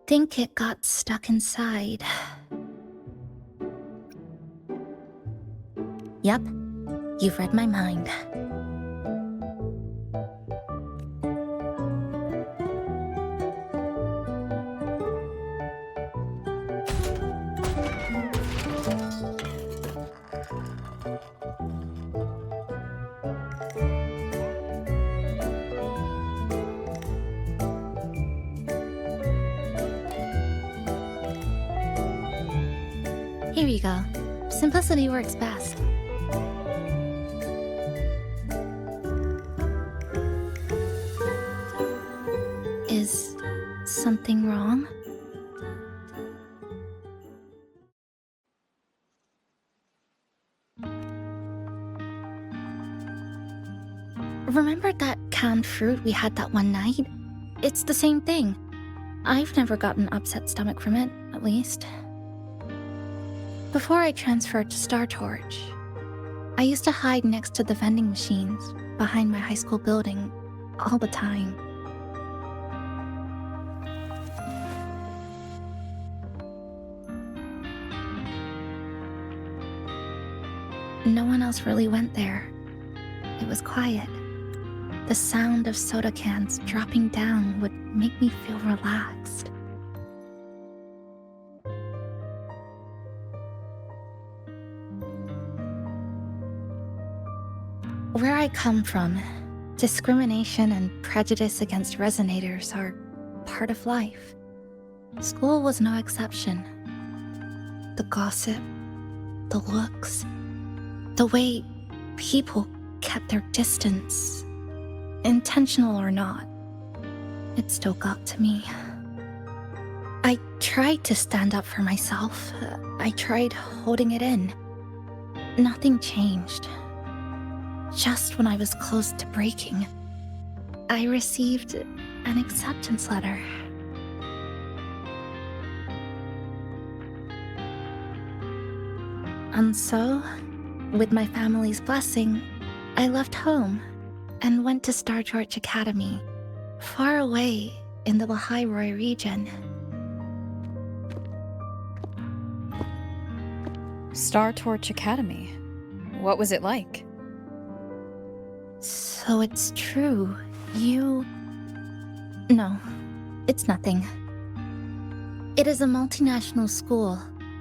think it got stuck inside. Yep, you've read my mind. Here you go. Simplicity works best. Is something wrong? Remember that canned fruit we had that one night? It's the same thing. I've never gotten upset stomach from it, at least. Before I transferred to Star Torch, I used to hide next to the vending machines behind my high school building all the time. No one else really went there. It was quiet. The sound of soda cans dropping down would make me feel relaxed. Where I come from, discrimination and prejudice against resonators are part of life. School was no exception. The gossip, the looks, the way people kept their distance, intentional or not, it still got to me. I tried to stand up for myself. I tried holding it in. Nothing changed. Just when I was close to breaking, I received an acceptance letter. And so, with my family's blessing, I left home and went to Star Torch Academy, far away in the Lahairoi region. Star Torch Academy? What was it like? So it's true, you... No, it's nothing. It is a multinational school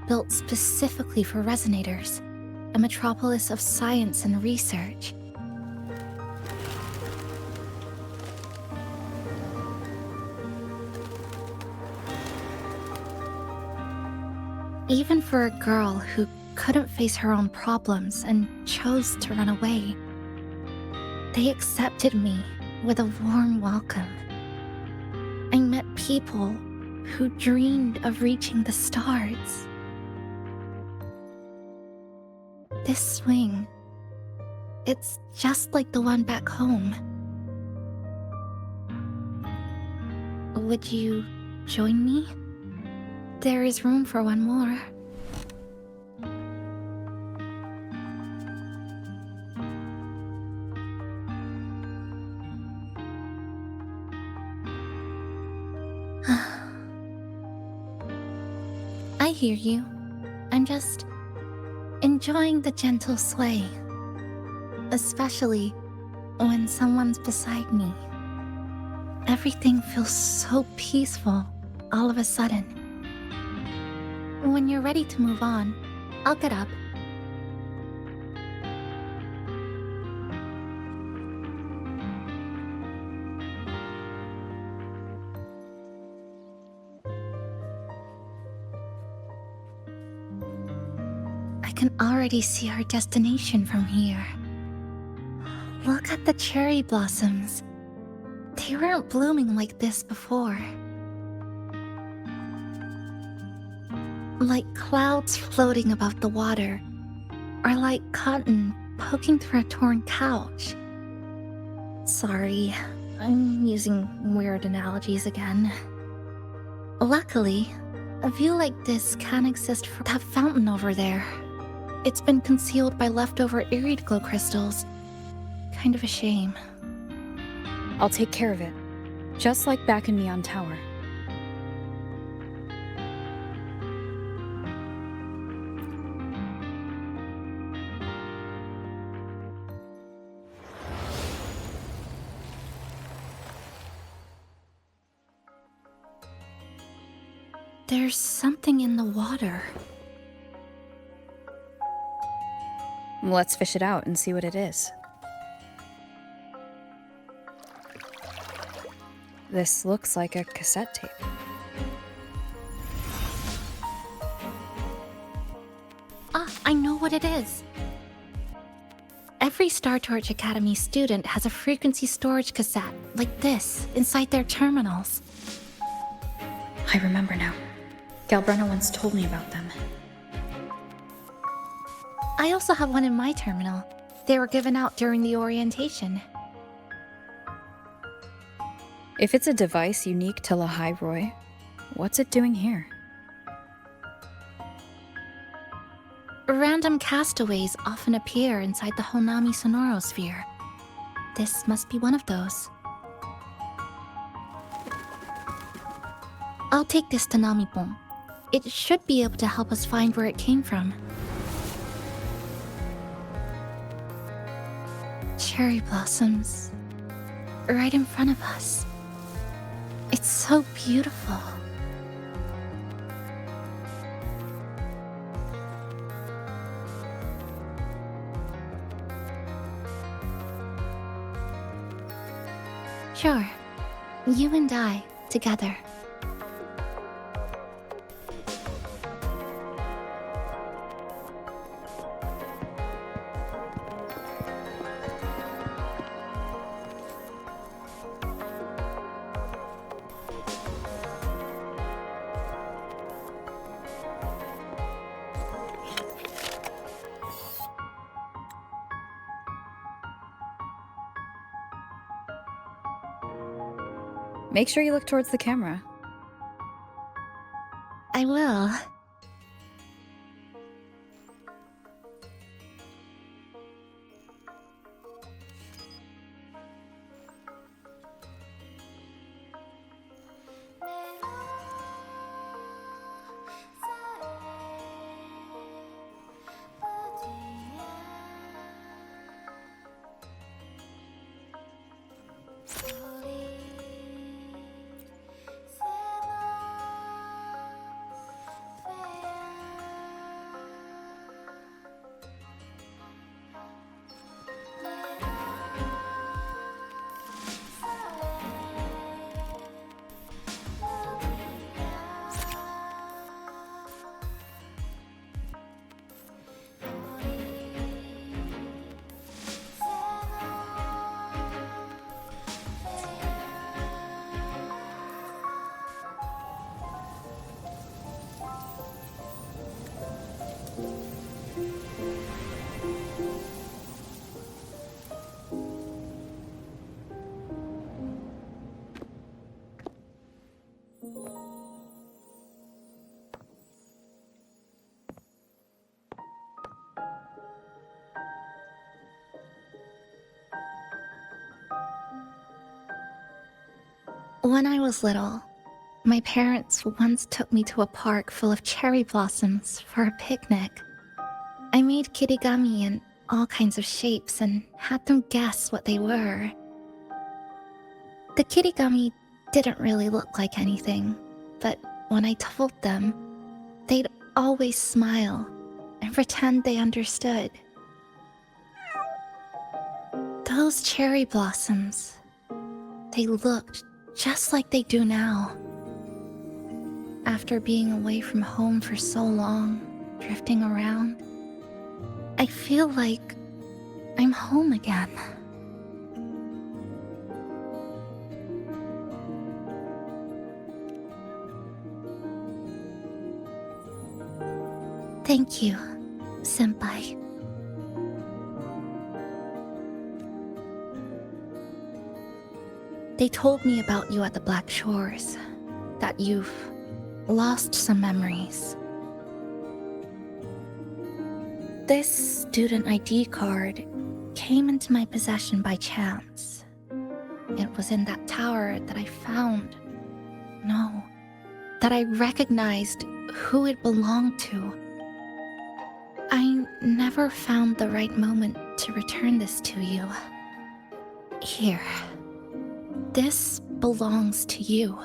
built specifically for resonators, a metropolis of science and research. Even for a girl who couldn't face her own problems and chose to run away, they accepted me with a warm welcome. I met people who dreamed of reaching the stars. This swing, it's just like the one back home. Would you join me? There is room for one more. I hear you. I'm just enjoying the gentle sway, especially when someone's beside me. Everything feels so peaceful all of a sudden. When you're ready to move on, I'll get up. I can already see our destination from here. Look at the cherry blossoms. They weren't blooming like this before. Like clouds floating above the water, or like cotton poking through a torn couch. Sorry, I'm using weird analogies again. Luckily, a view like this can exist for that fountain over there. It's been concealed by leftover irid glow crystals. Kind of a shame. I'll take care of it. Just like back in Neon Tower. There's something in the water. Let's fish it out and see what it is. This looks like a cassette tape. Ah, I know what it is. Every StarTorch Academy student has a frequency storage cassette, like this, inside their terminals. I remember now. Galbrena once told me about them. I also have one in my terminal. They were given out during the orientation. If it's a device unique to Lahai Roy, what's it doing here? Random castaways often appear inside the Honami sonorosphere. This must be one of those. I'll take this to Namipon. It should be able to help us find where it came from. Cherry blossoms. Right in front of us. It's so beautiful. Sure. You and I, together. Make sure you look towards the camera. I will. When I was little, my parents once took me to a park full of cherry blossoms for a picnic. I made kirigami in all kinds of shapes and had them guess what they were. The kirigami didn't really look like anything, but when I told them, they'd always smile and pretend they understood. Those cherry blossoms, they looked just like they do now. After being away from home for so long, drifting around, I feel like I'm home again. Thank you, Senpai. They told me about you at the Black Shores, that you've lost some memories. This student ID card came into my possession by chance. It was in that tower that I found. No, that I recognized who it belonged to. I never found the right moment to return this to you. Here. This belongs to you.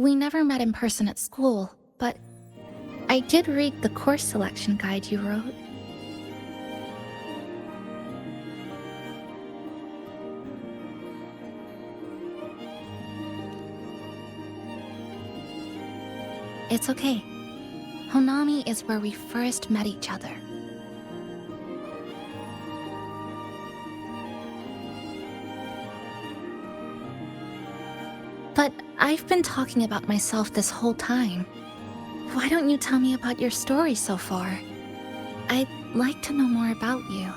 We never met in person at school, but I did read the course selection guide you wrote. It's okay. Honami is where we first met each other. But I've been talking about myself this whole time. Why don't you tell me about your story so far? I'd like to know more about you.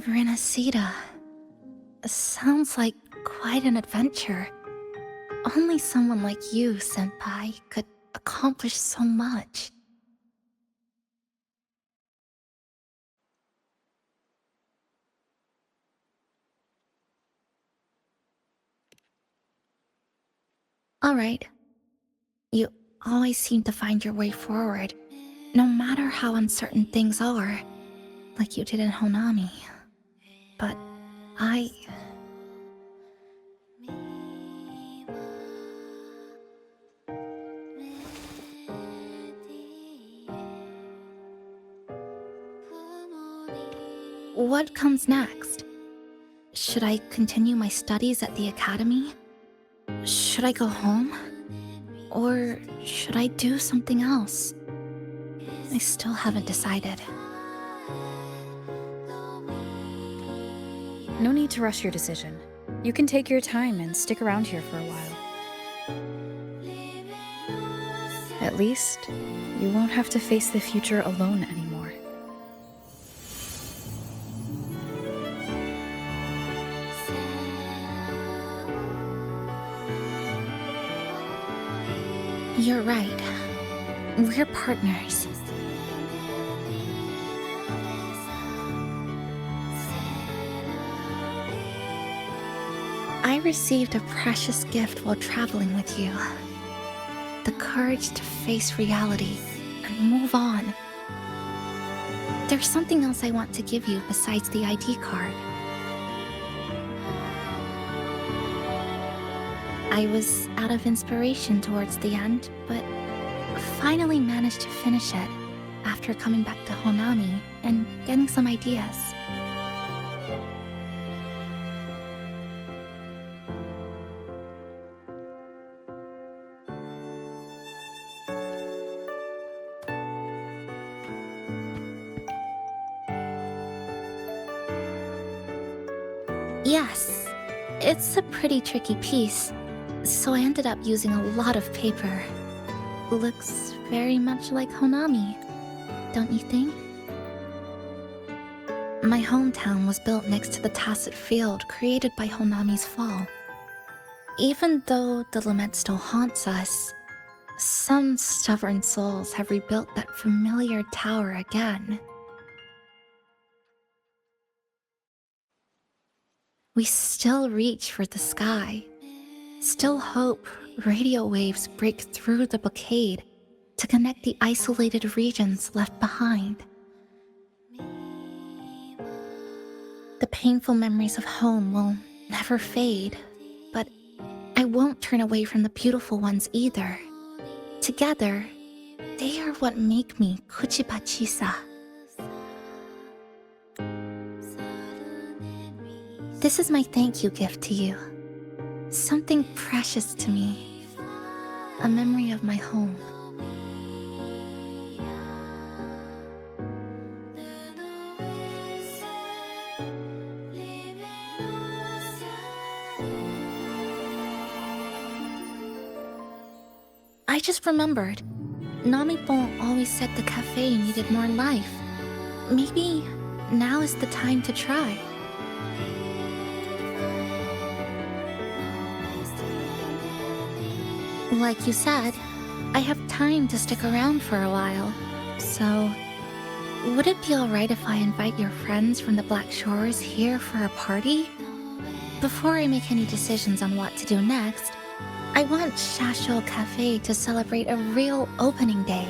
Renacida. Sounds like quite an adventure. Only someone like you, Senpai, could accomplish so much. Alright. You always seem to find your way forward, no matter how uncertain things are, like you did in Honami. But What comes next? Should I continue my studies at the academy? Should I go home? Or should I do something else? I still haven't decided. No need to rush your decision. You can take your time and stick around here for a while. At least, you won't have to face the future alone anymore. You're right. We're partners. I received a precious gift while traveling with you. The courage to face reality and move on. There's something else I want to give you besides the ID card. I was out of inspiration towards the end, but finally managed to finish it after coming back to Honami and getting some ideas. Yes, it's a pretty tricky piece, so I ended up using a lot of paper. Looks very much like Honami, don't you think? My hometown was built next to the tacit field created by Honami's fall. Even though the lament still haunts us, some stubborn souls have rebuilt that familiar tower again. We still reach for the sky, still hope radio waves break through the blockade to connect the isolated regions left behind. The painful memories of home will never fade, but I won't turn away from the beautiful ones either. Together, they are what make me Kuchiba Chisa. This is my thank you gift to you. Something precious to me. A memory of my home. I just remembered. Namipon always said the cafe needed more life. Maybe now is the time to try. Like you said, I have time to stick around for a while, so would it be alright if I invite your friends from the Black Shores here for a party? Before I make any decisions on what to do next, I want Shashol Cafe to celebrate a real opening day.